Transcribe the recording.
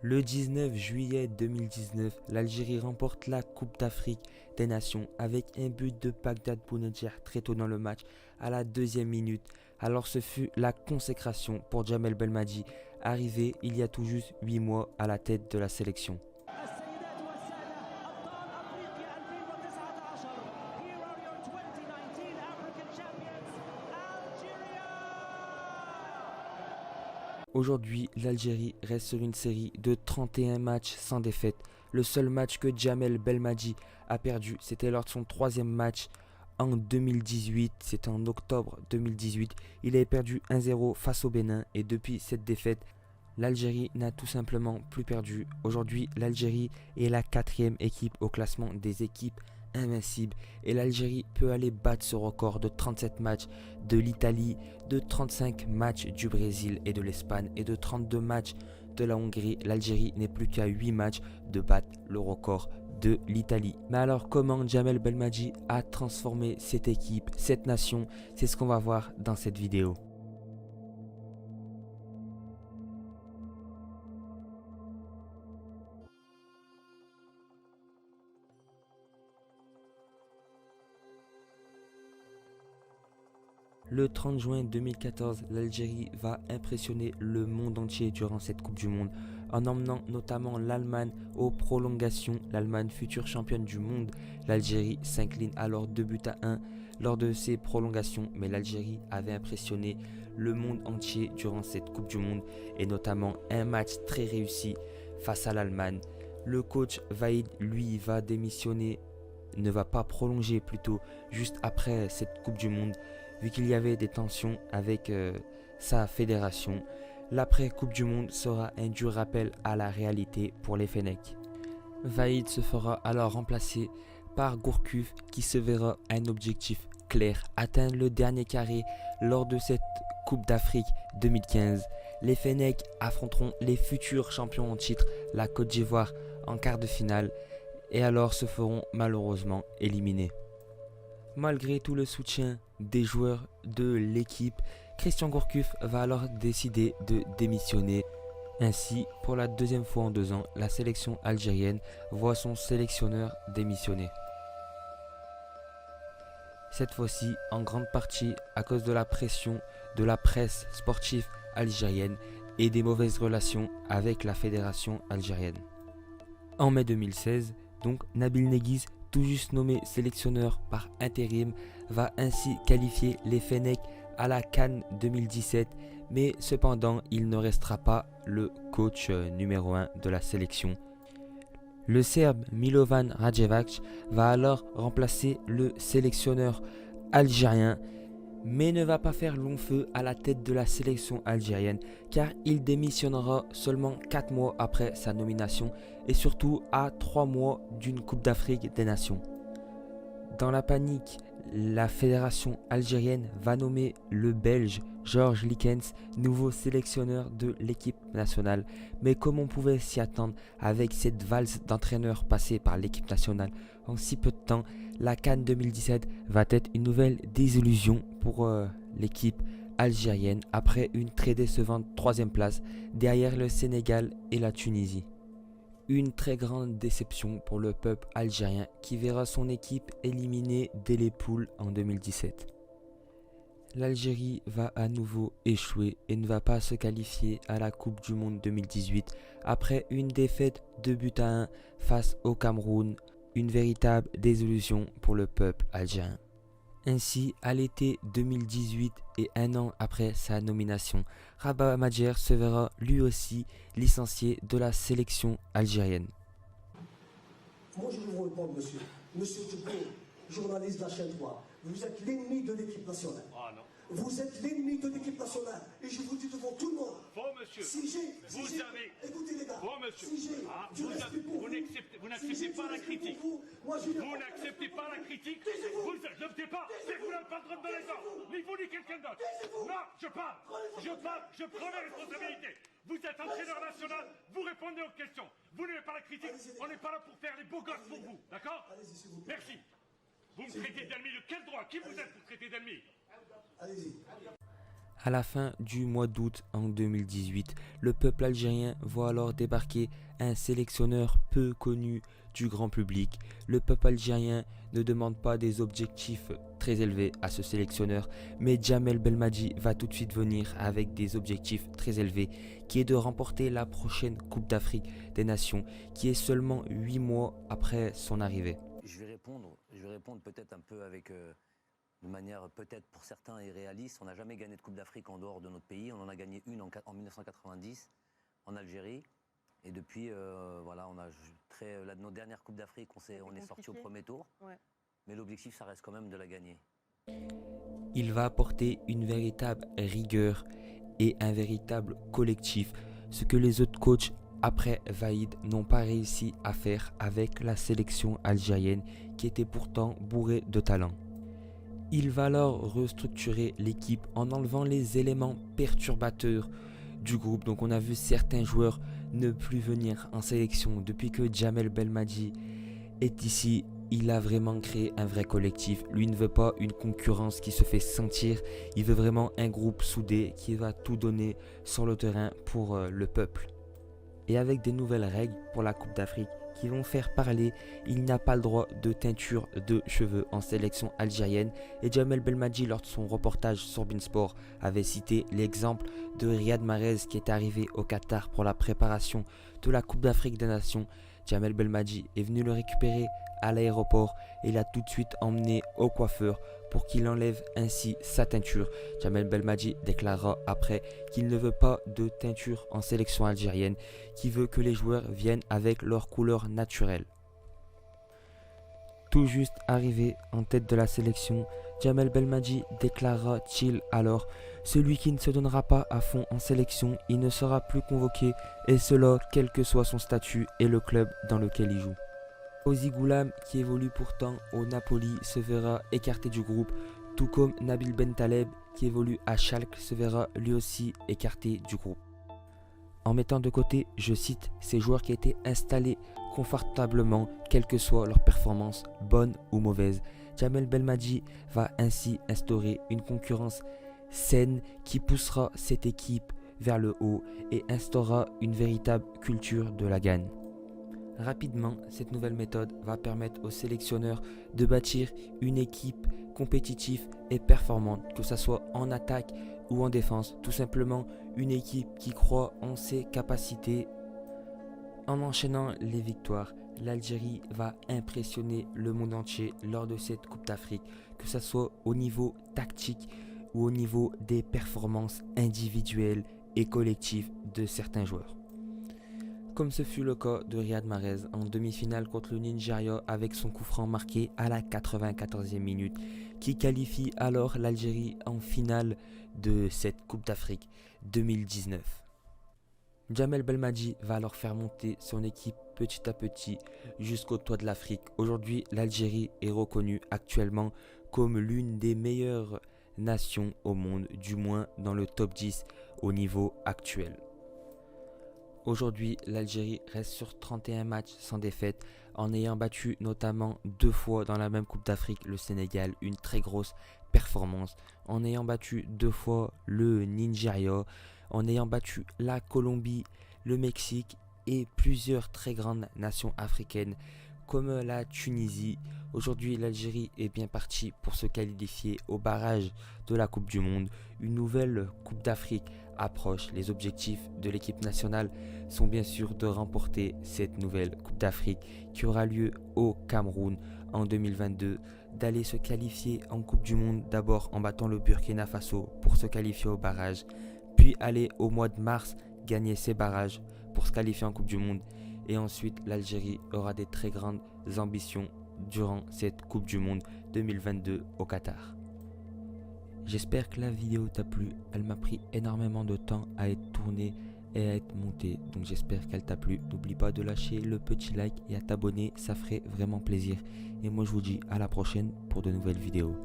Le 19 juillet 2019, l'Algérie remporte la Coupe d'Afrique des Nations avec un but de Bagdad Bounedjah très tôt dans le match à la 2e minute. Alors ce fut la consécration pour Djamel Belmadi, arrivé il y a tout juste 8 mois à la tête de la sélection. Aujourd'hui, l'Algérie reste sur une série de 31 matchs sans défaite. Le seul match que Djamel Belmadi a perdu, c'était lors de son 3e match en 2018. C'était en octobre 2018. Il avait perdu 1-0 face au Bénin et depuis cette défaite, l'Algérie n'a tout simplement plus perdu. Aujourd'hui, l'Algérie est la 4e équipe au classement des équipes invincible et l'Algérie peut aller battre ce record de 37 matchs de l'Italie, de 35 matchs du Brésil et de l'Espagne et de 32 matchs de la Hongrie. L'Algérie n'est plus qu'à 8 matchs de battre le record de l'Italie. Mais alors comment Djamel Belmadi a transformé cette équipe, cette nation? C'est ce qu'on va voir dans cette vidéo. Le 30 juin 2014, l'Algérie va impressionner le monde entier durant cette Coupe du Monde en emmenant notamment l'Allemagne aux prolongations. L'Allemagne, future championne du monde, l'Algérie s'incline alors 2-1 lors de ces prolongations. Mais l'Algérie avait impressionné le monde entier durant cette Coupe du Monde et notamment un match très réussi face à l'Allemagne. Le coach Vahid, lui, va démissionner, ne va pas prolonger plutôt juste après cette Coupe du Monde, vu qu'il y avait des tensions avec sa fédération. L'après-Coupe du Monde sera un dur rappel à la réalité pour les Fennecs. Vahid se fera alors remplacer par Gourcuff qui se verra un objectif clair, atteindre le dernier carré lors de cette Coupe d'Afrique 2015. Les Fennecs affronteront les futurs champions en titre, la Côte d'Ivoire, en quart de finale et alors se feront malheureusement éliminer. Malgré tout le soutien des joueurs de l'équipe, Christian Gourcuff va alors décider de démissionner. Ainsi, pour la 2e fois en 2 ans, la sélection algérienne voit son sélectionneur démissionner. Cette fois-ci, en grande partie à cause de la pression de la presse sportive algérienne et des mauvaises relations avec la fédération algérienne. En mai 2016, donc Nabil Neguiz, tout juste nommé sélectionneur par intérim, va ainsi qualifier les Fennecs à la CAN 2017, mais cependant il ne restera pas le coach numéro 1 de la sélection. Le Serbe Milovan Rajevac va alors remplacer le sélectionneur algérien, mais ne va pas faire long feu à la tête de la sélection algérienne car il démissionnera seulement 4 mois après sa nomination et surtout à 3 mois d'une Coupe d'Afrique des Nations. Dans la panique, la fédération algérienne va nommer le Belge Georges Likens nouveau sélectionneur de l'équipe nationale. Mais comme on pouvait s'y attendre avec cette valse d'entraîneurs passés par l'équipe nationale en si peu de temps, la CAN 2017 va être une nouvelle désillusion pour l'équipe algérienne après une très décevante 3e place derrière le Sénégal et la Tunisie. Une très grande déception pour le peuple algérien qui verra son équipe éliminée dès les poules en 2017. L'Algérie va à nouveau échouer et ne va pas se qualifier à la Coupe du Monde 2018 après une défaite 2-1 face au Cameroun, une véritable désillusion pour le peuple algérien. Ainsi, à l'été 2018 et 1 an après sa nomination, Rabat Madjer se verra lui aussi licencié de la sélection algérienne. Moi je vous réponds, monsieur. Monsieur Dupont, journaliste de la chaîne 3, vous êtes l'ennemi de l'équipe nationale. Ah non. Vous êtes l'ennemi de l'équipe nationale. Et je vous dis devant tout le monde. Bon, monsieur. Vous avez. Écoutez les gars. Bon, monsieur. Si j'ai du respect pour vous n'acceptez pas la critique. Vous n'acceptez pas la critique. Vous n'acceptez pas. C'est vous n'avez pas le droit de donner ça. Ni vous ni quelqu'un d'autre. Non, je parle. Je prends les responsabilités. Vous êtes entraîneur national. Vous répondez aux questions. Vous n'avez pas la critique. On n'est pas là pour faire les beaux gosses pour vous. D'accord? Merci. Vous me traitez d'ennemi de quel droit? Qui vous êtes pour traiter d'ennemi? Allez-y. À la fin du mois d'août en 2018, le peuple algérien voit alors débarquer un sélectionneur peu connu du grand public. Le peuple algérien ne demande pas des objectifs très élevés à ce sélectionneur, mais Djamel Belmadi va tout de suite venir avec des objectifs très élevés, qui est de remporter la prochaine Coupe d'Afrique des Nations, qui est seulement 8 mois après son arrivée. Je vais répondre peut-être un peu avec... de manière peut-être pour certains irréaliste. On n'a jamais gagné de Coupe d'Afrique en dehors de notre pays. On en a gagné une en 1990 en Algérie. Et depuis, voilà, on a nos dernières Coupes d'Afrique, on est sorti au premier tour. Ouais. Mais l'objectif, ça reste quand même de la gagner. Il va apporter une véritable rigueur et un véritable collectif, ce que les autres coachs après Vaïd n'ont pas réussi à faire avec la sélection algérienne qui était pourtant bourrée de talent. Il va alors restructurer l'équipe en enlevant les éléments perturbateurs du groupe. Donc on a vu certains joueurs ne plus venir en sélection. Depuis que Djamel Belmadi est ici, il a vraiment créé un vrai collectif. Lui ne veut pas une concurrence qui se fait sentir. Il veut vraiment un groupe soudé qui va tout donner sur le terrain pour le peuple. Et avec des nouvelles règles pour la Coupe d'Afrique qui vont faire parler, il n'a pas le droit de teinture de cheveux en sélection algérienne. Et Djamel Belmadi, lors de son reportage sur Beansport, avait cité l'exemple de Riyad Mahrez qui est arrivé au Qatar pour la préparation de la Coupe d'Afrique des Nations. Djamel Belmadi est venu le récupérer à l'aéroport et l'a tout de suite emmené au coiffeur pour qu'il enlève ainsi sa teinture. Djamel Belmadi déclarera après qu'il ne veut pas de teinture en sélection algérienne, qui veut que les joueurs viennent avec leur couleur naturelle. Tout juste arrivé en tête de la sélection, Djamel Belmadi déclarera-t-il alors: celui qui ne se donnera pas à fond en sélection, il ne sera plus convoqué, et cela quel que soit son statut et le club dans lequel il joue. Ozzy Goulam, qui évolue pourtant au Napoli, se verra écarté du groupe, tout comme Nabil Bentaleb, qui évolue à Schalke, se verra lui aussi écarté du groupe. En mettant de côté, je cite, ces joueurs qui étaient installés confortablement, quelle que soit leur performance, bonne ou mauvaise. Djamel Belmadi va ainsi instaurer une concurrence saine qui poussera cette équipe vers le haut et instaurera une véritable culture de la gagne. Rapidement, cette nouvelle méthode va permettre aux sélectionneurs de bâtir une équipe compétitive et performante, que ce soit en attaque ou en défense. Tout simplement une équipe qui croit en ses capacités. En enchaînant les victoires, l'Algérie va impressionner le monde entier lors de cette Coupe d'Afrique, que ce soit au niveau tactique ou au niveau des performances individuelles et collectives de certains joueurs. Comme ce fut le cas de Riyad Mahrez en demi-finale contre le Nigeria avec son coup franc marqué à la 94e minute, qui qualifie alors l'Algérie en finale de cette Coupe d'Afrique 2019. Djamel Belmadi va alors faire monter son équipe petit à petit jusqu'au toit de l'Afrique. Aujourd'hui, l'Algérie est reconnue actuellement comme l'une des meilleures nations au monde, du moins dans le top 10 au niveau actuel. Aujourd'hui, l'Algérie reste sur 31 matchs sans défaite, en ayant battu notamment 2 fois dans la même Coupe d'Afrique le Sénégal, une très grosse performance, en ayant battu 2 fois le Nigeria, en ayant battu la Colombie, le Mexique et plusieurs très grandes nations africaines comme la Tunisie. Aujourd'hui, l'Algérie est bien partie pour se qualifier au barrage de la Coupe du Monde. Une nouvelle Coupe d'Afrique approche. Les objectifs de l'équipe nationale sont bien sûr de remporter cette nouvelle Coupe d'Afrique qui aura lieu au Cameroun en 2022, d'aller se qualifier en Coupe du Monde d'abord en battant le Burkina Faso pour se qualifier au barrage, puis aller au mois de mars gagner ces barrages pour se qualifier en Coupe du Monde, et ensuite l'Algérie aura des très grandes ambitions durant cette Coupe du Monde 2022 au Qatar. J'espère que la vidéo t'a plu, elle m'a pris énormément de temps à être tournée et à être montée, donc j'espère qu'elle t'a plu. N'oublie pas de lâcher le petit like et à t'abonner, ça ferait vraiment plaisir. Et moi je vous dis à la prochaine pour de nouvelles vidéos.